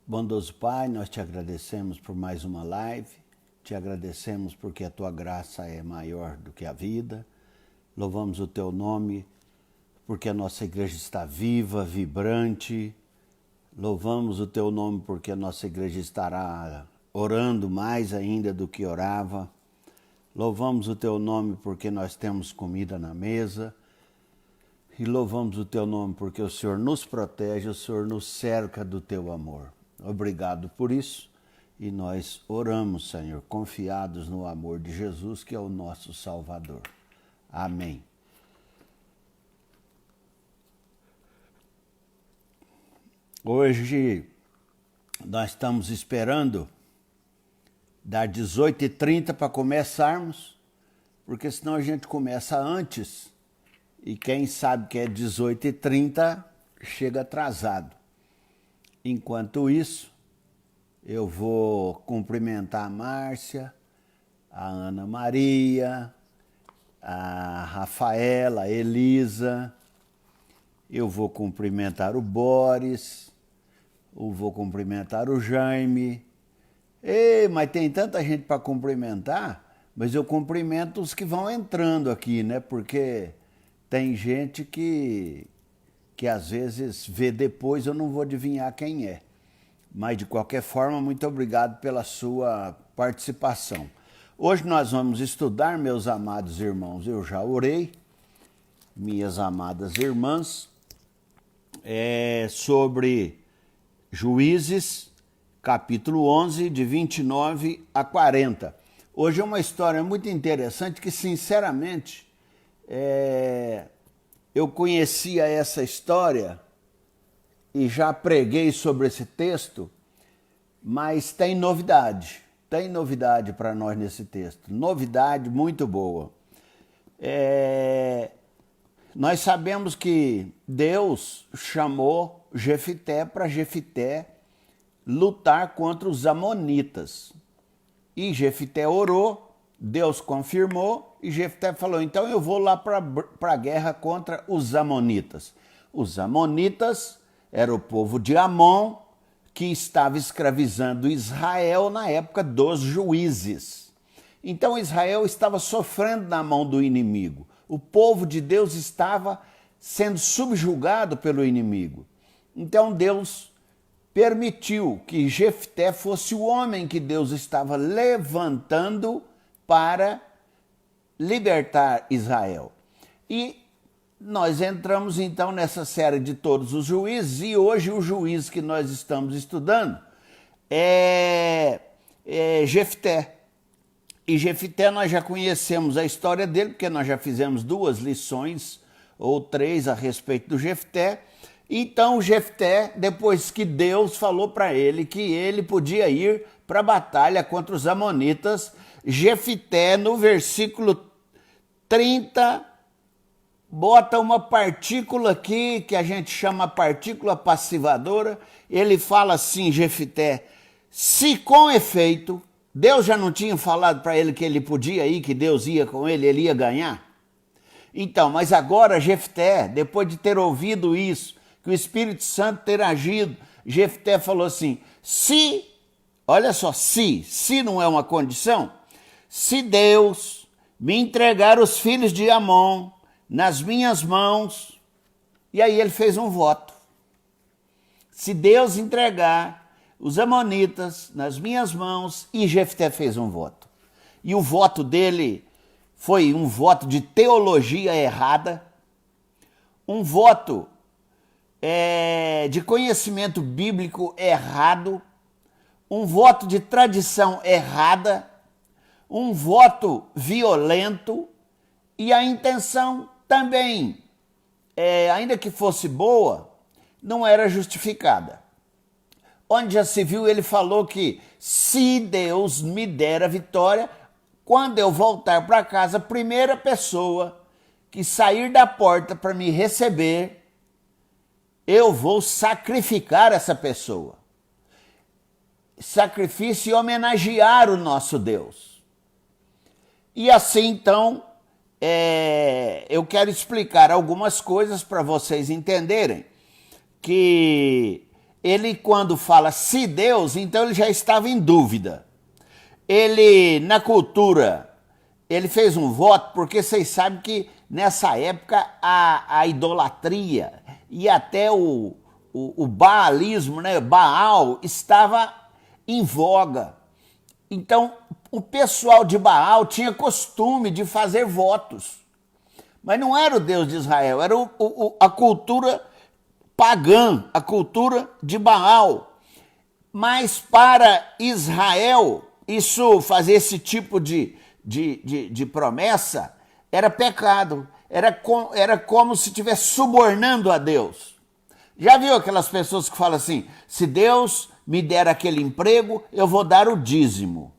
Bondoso Pai, nós te agradecemos por mais uma live, te agradecemos porque a tua graça é maior do que a vida, louvamos o teu nome porque a nossa igreja está viva, vibrante, louvamos o teu nome porque a nossa igreja estará orando mais ainda do que orava, louvamos o teu nome porque nós temos comida na mesa, e louvamos o teu nome porque o Senhor nos protege, o Senhor nos cerca do teu amor. Obrigado por isso e nós oramos, Senhor, confiados no amor de Jesus, que é o nosso Salvador. Amém. Hoje nós estamos esperando dar 18h30 para começarmos, porque senão a gente começa antes e quem sabe que é 18h30 chega atrasado. Enquanto isso, eu vou cumprimentar a Márcia, a Ana Maria, a Rafaela, a Elisa, eu vou cumprimentar o Boris, eu vou cumprimentar o Jaime. Ei, mas tem tanta gente para cumprimentar, mas eu cumprimento os que vão entrando aqui, né? Porque tem gente que às vezes vê depois, eu não vou adivinhar quem é. Mas, de qualquer forma, muito obrigado pela sua participação. Hoje nós vamos estudar, meus amados irmãos, eu já orei, minhas amadas irmãs, sobre Juízes, capítulo 11, de 29 a 40. Hoje é uma história muito interessante que, sinceramente, eu conhecia essa história e já preguei sobre esse texto, mas tem novidade para nós nesse texto, novidade muito boa. Nós sabemos que Deus chamou Jefité para Jefité lutar contra os amonitas, e Jefité orou, Deus confirmou, e Jefté falou, então eu vou lá para a guerra contra os amonitas. Os amonitas era o povo de Amon, que estava escravizando Israel na época dos juízes. Então Israel estava sofrendo na mão do inimigo. O povo de Deus estava sendo subjugado pelo inimigo. Então Deus permitiu que Jefté fosse o homem que Deus estava levantando para libertar Israel. E nós entramos então nessa série de todos os juízes, e hoje o juiz que nós estamos estudando é Jefté. E Jefté nós já conhecemos a história dele, porque nós já fizemos 2 lições ou 3 a respeito do Jefté. Então Jefté, depois que Deus falou para ele que ele podia ir para a batalha contra os amonitas, Jefté, no versículo 30, bota uma partícula aqui, que a gente chama partícula passivadora. Ele fala assim, Jefté, se com efeito, Deus já não tinha falado para ele que ele podia ir, que Deus ia com ele ia ganhar? Então, mas agora Jefté, depois de ter ouvido isso, que o Espírito Santo ter agido, Jefté falou assim, olha só, se não é uma condição, se Deus me entregar os filhos de Amon nas minhas mãos, e aí ele fez um voto. Se Deus entregar os amonitas nas minhas mãos, e Jefté fez um voto. E o voto dele foi um voto de teologia errada, um voto de conhecimento bíblico errado, um voto de tradição errada, um voto violento, e a intenção também, ainda que fosse boa, não era justificada. Onde já se viu, ele falou que se Deus me der a vitória, quando eu voltar para casa, a primeira pessoa que sair da porta para me receber, eu vou sacrificar essa pessoa. Sacrifício e homenagear o nosso Deus. E assim, então, eu quero explicar algumas coisas para vocês entenderem que ele quando fala se Deus, então ele já estava em dúvida. Ele, na cultura, ele fez um voto, porque vocês sabem que nessa época a idolatria e até o baalismo, né, Baal, estava em voga. Então, o pessoal de Baal tinha costume de fazer votos. Mas não era o Deus de Israel, era a cultura pagã, a cultura de Baal. Mas para Israel, isso, fazer esse tipo de promessa, era pecado. Era como se estivesse subornando a Deus. Já viu aquelas pessoas que falam assim, se Deus me der aquele emprego, eu vou dar o dízimo.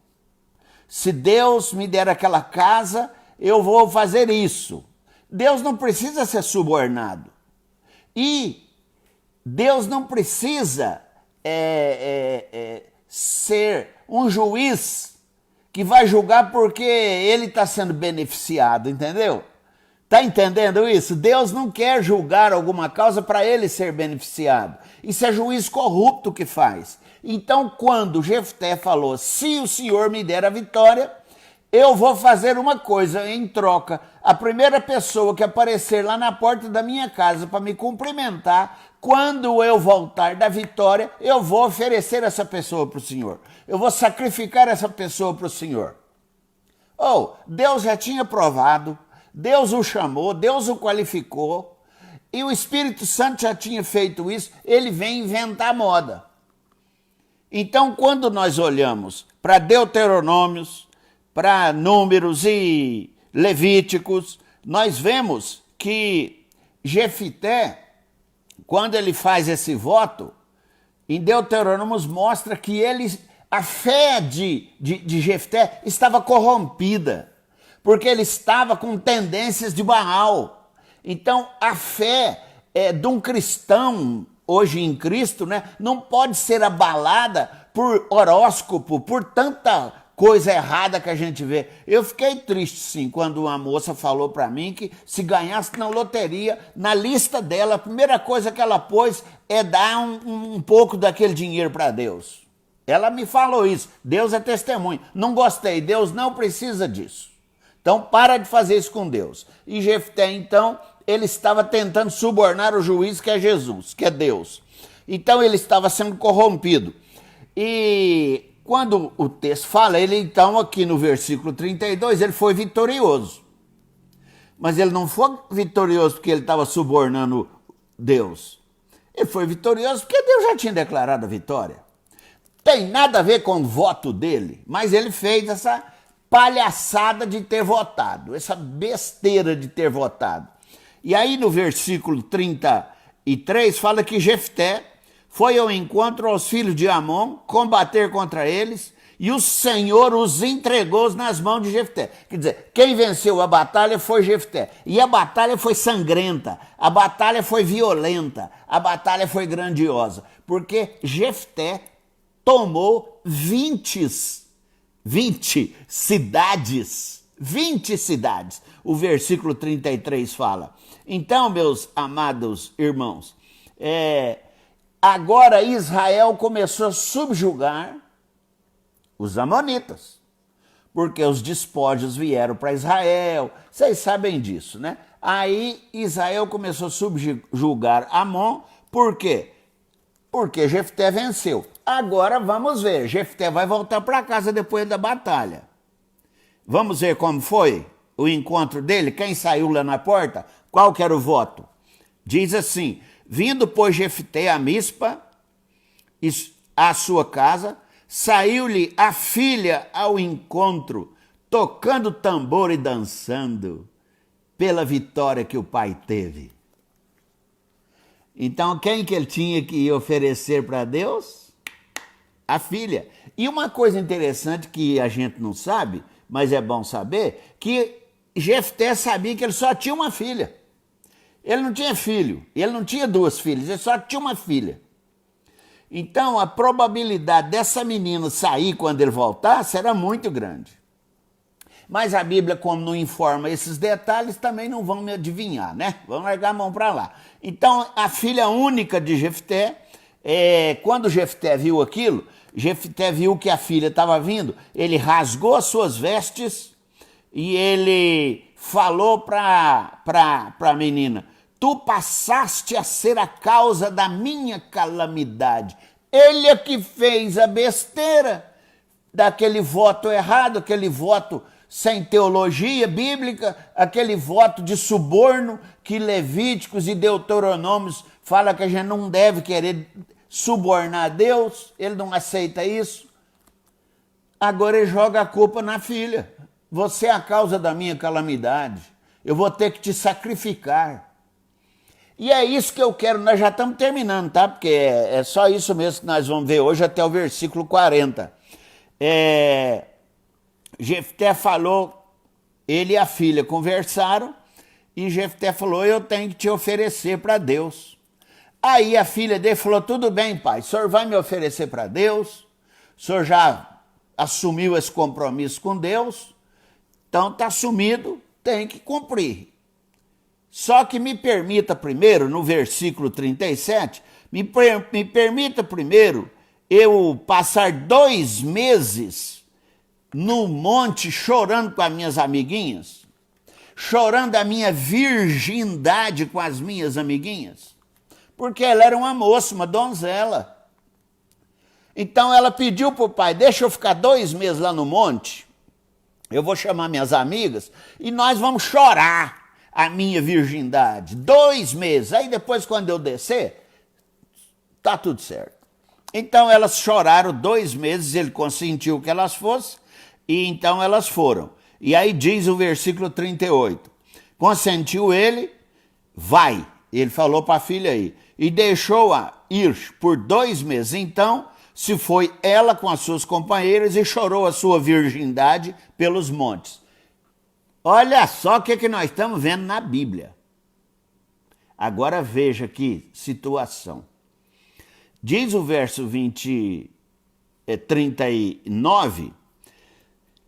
Se Deus me der aquela casa, eu vou fazer isso. Deus não precisa ser subornado. E Deus não precisa ser um juiz que vai julgar porque ele está sendo beneficiado, entendeu? Está entendendo isso? Deus não quer julgar alguma causa para ele ser beneficiado. Isso é juiz corrupto que faz. Então, quando Jefté falou, se o Senhor me der a vitória, eu vou fazer uma coisa em troca. A primeira pessoa que aparecer lá na porta da minha casa para me cumprimentar, quando eu voltar da vitória, eu vou oferecer essa pessoa para o Senhor. Eu vou sacrificar essa pessoa para o Senhor. Deus já tinha provado, Deus o chamou, Deus o qualificou, e o Espírito Santo já tinha feito isso, ele vem inventar moda. Então, quando nós olhamos para Deuteronômios, para Números e Levíticos, nós vemos que Jefté, quando ele faz esse voto, em Deuteronômios mostra que a fé de Jefté estava corrompida, porque ele estava com tendências de Baal. Então, a fé de um cristão, hoje em Cristo, né, não pode ser abalada por horóscopo, por tanta coisa errada que a gente vê. Eu fiquei triste, sim, quando uma moça falou para mim que se ganhasse na loteria, na lista dela, a primeira coisa que ela pôs é dar um pouco daquele dinheiro para Deus. Ela me falou isso. Deus é testemunho. Não gostei. Deus não precisa disso. Então, para de fazer isso com Deus. E Jefté, então, ele estava tentando subornar o juiz, que é Jesus, que é Deus. Então, ele estava sendo corrompido. E quando o texto fala, ele então, aqui no versículo 32, ele foi vitorioso. Mas ele não foi vitorioso porque ele estava subornando Deus. Ele foi vitorioso porque Deus já tinha declarado a vitória. Tem nada a ver com o voto dele, mas ele fez essa palhaçada de ter votado, essa besteira de ter votado. E aí no versículo 33 fala que Jefté foi ao encontro aos filhos de Amon, combater contra eles, e o Senhor os entregou nas mãos de Jefté. Quer dizer, quem venceu a batalha foi Jefté. E a batalha foi sangrenta, a batalha foi violenta, a batalha foi grandiosa, porque Jefté tomou 20 cidades. 20 cidades. O versículo 33 fala. Então, meus amados irmãos, agora Israel começou a subjugar os amonitas, porque os despojos vieram para Israel. Vocês sabem disso, né? Aí Israel começou a subjugar Amon. Por quê? Porque Jefté venceu. Agora vamos ver, Jefté vai voltar para casa depois da batalha. Vamos ver como foi o encontro dele, quem saiu lá na porta, qual que era o voto. Diz assim, vindo, pois, Jefté a Mispa, à sua casa, saiu-lhe a filha ao encontro, tocando tambor e dançando, pela vitória que o pai teve. Então, quem que ele tinha que oferecer para Deus? A filha. E uma coisa interessante que a gente não sabe, mas é bom saber, que Jefté sabia que ele só tinha uma filha. Ele não tinha filho, ele não tinha duas filhas, ele só tinha uma filha. Então, a probabilidade dessa menina sair quando ele voltasse era muito grande. Mas a Bíblia, como não informa esses detalhes, também não vão me adivinhar, né? Vão largar a mão para lá. Então, a filha única de Jefté, quando Jefté viu aquilo, Jefté viu que a filha estava vindo, ele rasgou as suas vestes e ele falou para a menina: tu passaste a ser a causa da minha calamidade. Ele é que fez a besteira daquele voto errado, aquele voto sem teologia bíblica, aquele voto de suborno que Levíticos e Deuteronômios fala que a gente não deve querer subornar Deus, ele não aceita isso. Agora ele joga a culpa na filha. Você é a causa da minha calamidade, eu vou ter que te sacrificar. E é isso que eu quero, nós já estamos terminando, tá? Porque é só isso mesmo que nós vamos ver hoje até o versículo 40. Jefté falou, ele e a filha conversaram, e Jefté falou: eu tenho que te oferecer para Deus. Aí a filha dele falou: tudo bem, pai, o senhor vai me oferecer para Deus, o senhor já assumiu esse compromisso com Deus, então está assumido, tem que cumprir. Só que me permita primeiro, no versículo 37, me permita primeiro eu passar 2 meses no monte chorando com as minhas amiguinhas, chorando a minha virgindade com as minhas amiguinhas, porque ela era uma moça, uma donzela. Então ela pediu para o pai: deixa eu ficar 2 meses lá no monte, eu vou chamar minhas amigas e nós vamos chorar a minha virgindade. 2 meses, aí depois quando eu descer, tá tudo certo. Então elas choraram 2 meses, ele consentiu que elas fossem, e então elas foram. E aí diz o versículo 38, consentiu ele, vai, ele falou para a filha aí, e deixou-a ir por 2 meses. Então se foi ela com as suas companheiras e chorou a sua virgindade pelos montes. Olha só o que nós estamos vendo na Bíblia. Agora veja que situação. Diz o verso 39,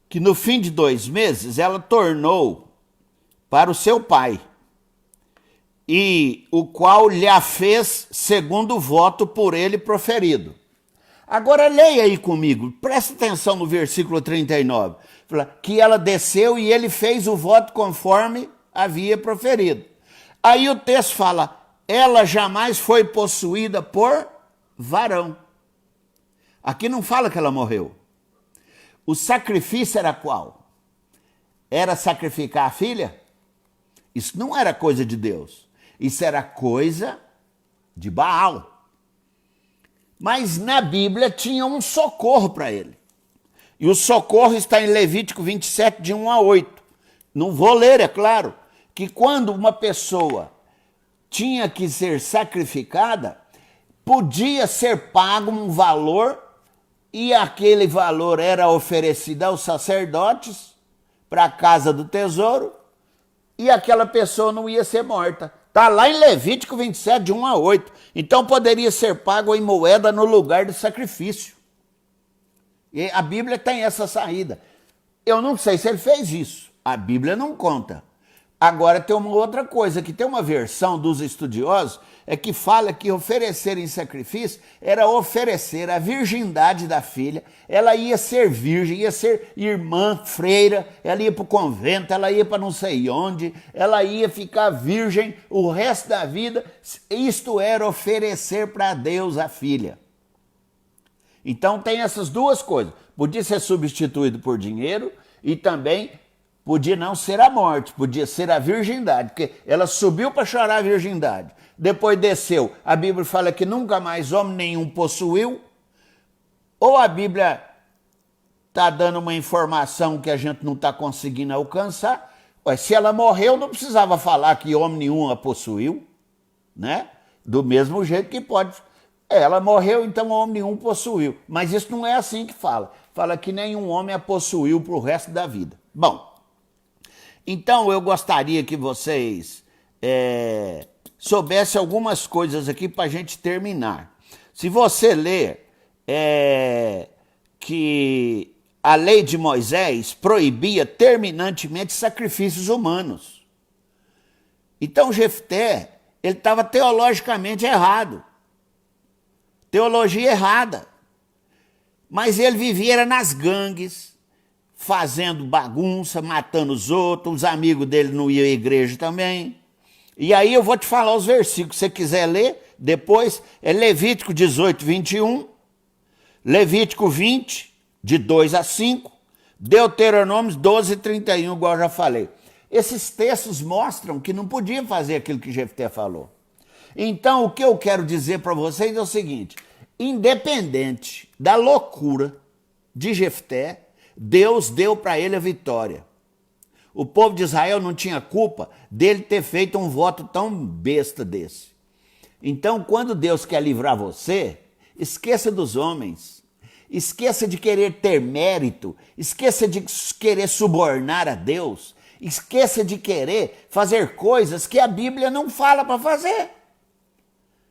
que no fim de 2 meses ela tornou para o seu pai, e o qual lhe a fez segundo o voto por ele proferido. Agora leia aí comigo, presta atenção no versículo 39. Que ela desceu e ele fez o voto conforme havia proferido. Aí o texto fala: ela jamais foi possuída por varão. Aqui não fala que ela morreu. O sacrifício era qual? Era sacrificar a filha? Isso não era coisa de Deus. Isso era coisa de Baal. Mas na Bíblia tinha um socorro para ele. E o socorro está em Levítico 27, de 1 a 8. Não vou ler, é claro, que quando uma pessoa tinha que ser sacrificada, podia ser pago um valor, e aquele valor era oferecido aos sacerdotes para a casa do tesouro, e aquela pessoa não ia ser morta. Está lá em Levítico 27, de 1 a 8. Então poderia ser pago em moeda no lugar do sacrifício. E a Bíblia tem essa saída. Eu não sei se ele fez isso. A Bíblia não conta. Agora tem uma outra coisa, que tem uma versão dos estudiosos, é que fala que oferecer em sacrifício era oferecer a virgindade da filha. Ela ia ser virgem, ia ser irmã, freira, ela ia para o convento, ela ia para não sei onde, ela ia ficar virgem o resto da vida. Isto era oferecer para Deus a filha. Então tem essas duas coisas. Podia ser substituído por dinheiro e também podia não ser a morte, podia ser a virgindade, porque ela subiu para chorar a virgindade, depois desceu. A Bíblia fala que nunca mais homem nenhum possuiu, ou a Bíblia está dando uma informação que a gente não está conseguindo alcançar. Ué, se ela morreu, não precisava falar que homem nenhum a possuiu, né? Do mesmo jeito que pode. Ela morreu, então homem nenhum possuiu. Mas isso não é assim que fala. Fala que nenhum homem a possuiu para o resto da vida. Bom, então eu gostaria que vocês soubessem algumas coisas aqui para a gente terminar. Se você ler que a lei de Moisés proibia terminantemente sacrifícios humanos. Então Jefté, ele estava teologicamente errado. teologia errada. Mas ele vivia nas gangues, fazendo bagunça, matando os outros, os amigos dele não iam à igreja também. E aí eu vou te falar os versículos, se você quiser ler, depois é Levítico 18, 21, Levítico 20, de 2 a 5, Deuteronômio 12, 31, igual eu já falei. Esses textos mostram que não podia fazer aquilo que Jefté falou. Então, o que eu quero dizer para vocês é o seguinte, independente da loucura de Jefté, Deus deu para ele a vitória. O povo de Israel não tinha culpa dele ter feito um voto tão besta desse. Então, quando Deus quer livrar você, esqueça dos homens, esqueça de querer ter mérito, esqueça de querer subornar a Deus, esqueça de querer fazer coisas que a Bíblia não fala para fazer.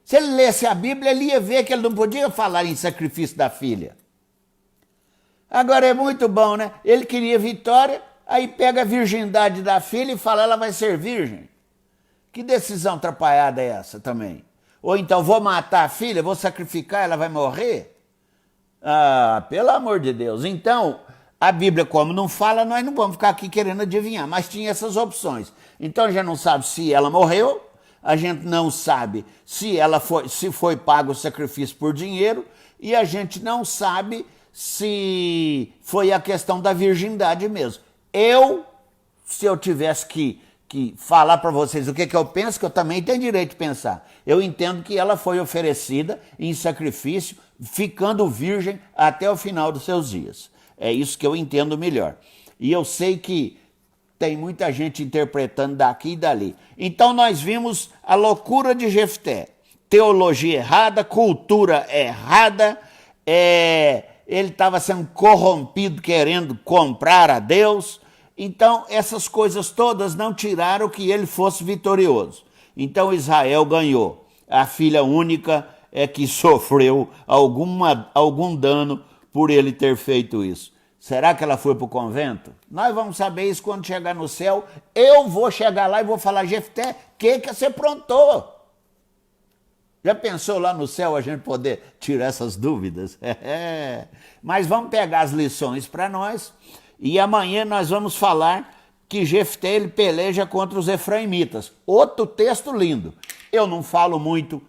Se ele lesse a Bíblia, ele ia ver que ele não podia falar em sacrifício da filha. Agora é muito bom, né? Ele queria vitória, aí pega a virgindade da filha e fala, ela vai ser virgem. Que decisão atrapalhada é essa também? Ou então, vou matar a filha, vou sacrificar, ela vai morrer? Ah, pelo amor de Deus. Então, a Bíblia, como não fala, nós não vamos ficar aqui querendo adivinhar, mas tinha essas opções. Então, a gente não sabe se ela morreu, a gente não sabe se foi pago o sacrifício por dinheiro, e a gente não sabe se foi a questão da virgindade mesmo. Se eu tivesse que falar para vocês o que eu penso, que eu também tenho direito de pensar. Eu entendo que ela foi oferecida em sacrifício, ficando virgem até o final dos seus dias. É isso que eu entendo melhor. E eu sei que tem muita gente interpretando daqui e dali. Então nós vimos a loucura de Jefté. Teologia errada, cultura errada, ele estava sendo corrompido, querendo comprar a Deus. Então essas coisas todas não tiraram que ele fosse vitorioso. Então Israel ganhou. A filha única é que sofreu algum dano por ele ter feito isso. Será que ela foi para o convento? Nós vamos saber isso quando chegar no céu. Eu vou chegar lá e vou falar, Jefté, o que você aprontou? Já pensou lá no céu a gente poder tirar essas dúvidas? Mas vamos pegar as lições para nós. E amanhã nós vamos falar que Jefté ele peleja contra os efraimitas. Outro texto lindo. Eu não falo muito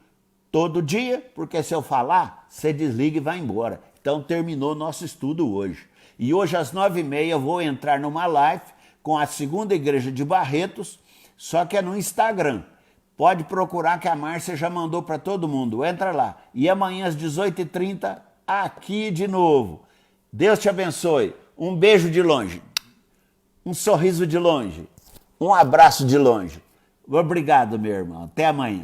todo dia, porque se eu falar, você desliga e vai embora. Então terminou nosso estudo hoje. E hoje às 9h30 eu vou entrar numa live com a segunda igreja de Barretos, só que é no Instagram. Pode procurar que a Márcia já mandou para todo mundo. Entra lá. E amanhã às 18h30, aqui de novo. Deus te abençoe. Um beijo de longe. Um sorriso de longe. Um abraço de longe. Obrigado, meu irmão. Até amanhã.